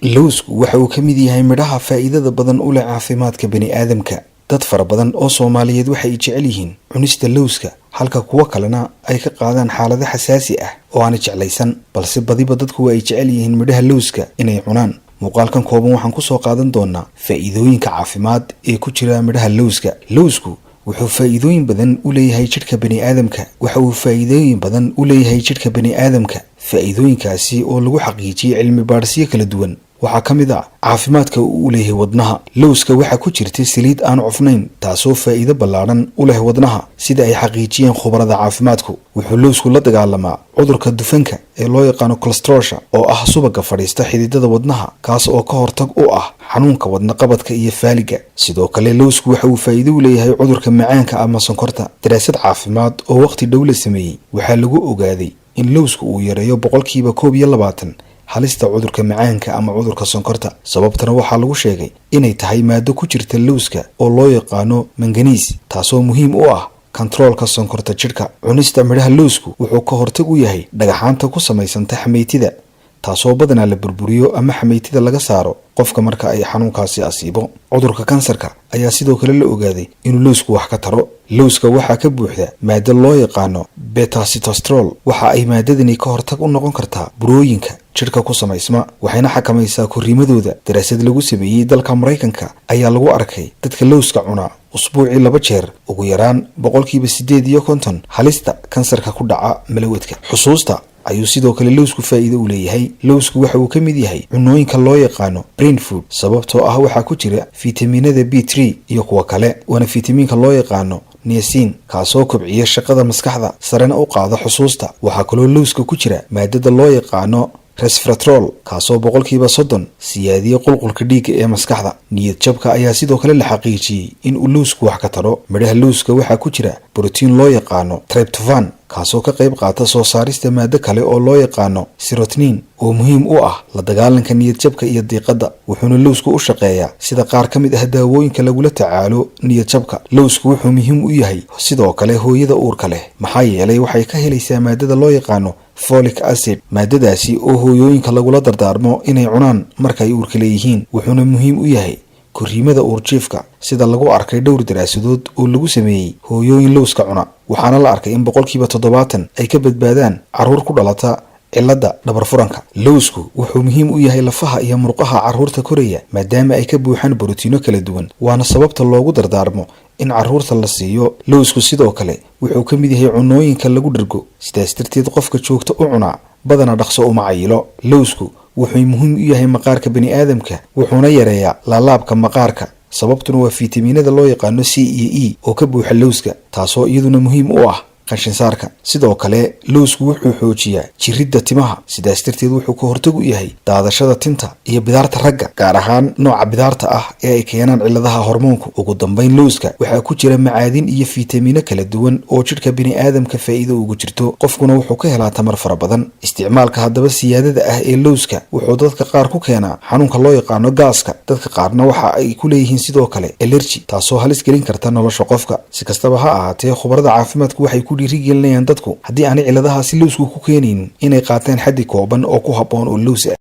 lowsku waxa uu ka mid yahay midhaha faa'iidada badan u leh caafimaadka bani'aadamka. dad fara badan oo Soomaaliyeed waxay jecel yihiin cunista lowska, halka kuwa kalena ay ka qaadaan xaalado xasaasi ah oo aan jeclaysan, balse badiba dadku ay jecel yihiin midhaha lowska inay cunaan. muuqaalkan kooban waxaan ku soo qaadan doonaa faa'iidooyinka caafimaad ee ku jira midhaha lowska. lowsku wuxuu faa'iidooyin badan u leeyahay jidhka bani'aadamka. faa'iidooyinkaasi oo lagu xaqiijiyay cilmi baadhisyo kala duwan waxaa ka mid ah caafimaadka uu u leeyahay wadnaha. lowska waxaa ku jirta saliid aan cufnayn, taasoo faa'iido ballaaran u leh wadnaha sida ay xaqiijiyeen khubarada caafimaadku. wuxuu lowsku la dagaalamaa cudurka dufanka ee loo yaqaano cholesterolka, oo ah subagga fadhiista xididada wadnaha, kaas oo ka hortag u ah xanuunka wadnaqabadka iyo faaliga. sidoo kale lowsku waxa uu faa'iido u leeyahay cudurka macaanka ama sonkorta. daraasad caafimaad oo waqti dhow la sameeyey waxaa lagu ogaaday in lowsku uu yareeyo 22% halista cudurka macaanka ama cudurka sonkorta. sababtana waxaa lagu sheegay inay tahay maado ku jirta lowska oo loo yaqaano manganiis, taasoo muhiim u ah kontaroolka sonkorta jidhka. cunista midhaha lowsku wuxuu ka hortag u yahay dhagaxaanta ku samaysanta xameytida, taasoo badanaa la burburiyo ama xameytida laga saaro qofka marka ay xanuunkaasi asiibo. cudurka kansarka ayaa sidoo kale la ogaaday inuu lowsku wax ka taro. lowska waxaa ka buuxda maado loo yaqaano beta-sitosterol. waxa ay maadadani ka hortag u noqon kartaa burooyinka jidhka ku samaysma, waxayna xakamaysaa korriimadooda. daraasad lagu sameeyey dalka Maraykanka ayaa lagu arkay dadka lowska cunaa usbuucii 2 jeer ugu yaraan 8% halista kansarka ku dhaca malawadka. xusuusta ayuu sidoo kale lowsku faa'iido u leeyahay. lowsku waxa uu ka mid yahay cunooyinka loo yaqaano brain food, sababtoo ah waxaa ku jira fiitamiinada B3 iyo kuwa kale, waana fiitamiinka loo yaqaano niacin, kaasoo kobciya shaqada maskaxda sarena u qaada xusuusta. waxaa kaloo lowska ku jira maadada loo yaqaano resveratrol, kaasoo 30% siyaadiya qulqulka dhiigga ee maskaxda. niyad jabka ayaa sidoo kale la xaqiijiyey in uu lowsku wax ka taro. midhaha lowska waxaa ku jira borotiin loo yaqaano tryptophan, kaasoo ka qayb qaata soo saarista maado kale oo loo yaqaano serotonin oo muhiim u ah la dagaalanka niyad jabka iyo diiqada. wuxuuna lowsku u shaqeeyaa sida qaar ka mid ah daawooyinka lagula tacaalo niyad jabka. lowsku wuxuu muhiim u yahay sidoo kale hooyada uurka leh, maxaa yeelay waxay ka helaysaa maadada loo yaqaano folic acid, maadadaasi oo hooyooyinka lagula dardaarmo inay cunaan marka ay uurka leeyihiin. wuxuuna muhiim u yahay korriimada uurjiifka, sida lagu arkay dhowr daraasadood oo lagu sameeyey hooyooyin lowska cuna. waxaana la arkay in 70% ay ka badbaadaan carruur ku dhalata cilada dhabar furanka. lowsku wuxuu muhiim u yahay lafaha iyo murqaha carruurta koraya, maadaama ay ka buuxaan borotiino kala duwan, waana sababta loogu dardaarmo in carruurta la siiyo. lowsku sidoo kale wuxuu ka mid yahay cunooyinka lagu dhergo, sidaas darteed qofka joogta u cunaa badana dhaqso uma cayilo. lowsku wuxuu muhiim u yahay maqaarka bani'aadamka, wuxuuna yareeyaa laalaabka maqaarka. sababtuna waa fiitamiinada loo yaqaano C iyo E oo ka buuxa lowska, taasoo iyaduna muhiim u ah qanshinsaarka. sidoo kale lowsku wuxuu xoojiyaa jiridda timaha, sidaas darteed wuxuu ka hortag u yahay daadashada tinta iyo bidaarta ragga, gaar ahaan nooca bidaarta ah ee ay keenaan cilladaha hormoonku. ugu dambayn, lowska waxaa ku jira macaadin iyo fiitamiino kala duwan oo jidhka bani'aadamka faa'iido ugu jirto, qofkuna wuxuu ka helaa tamar fara badan. isticmaalka haddaba siyaadada ah ee lowska wuxuu dadka qaar ku keenaa xanuunka loo yaqaano gaaska. dadka qaarna waxa ay ku leeyihiin sidoo kale allergy, taasoo halis gelin karta nolosha qofka. si kastaba ha ahaatee, khubarada caafimaadku waxay ku dhiirigelinayaan dadku haddii aanay cilladahaasi lowsku ku keenaynin inay qaataan xaddi kooban oo ku habboon oo lows ah.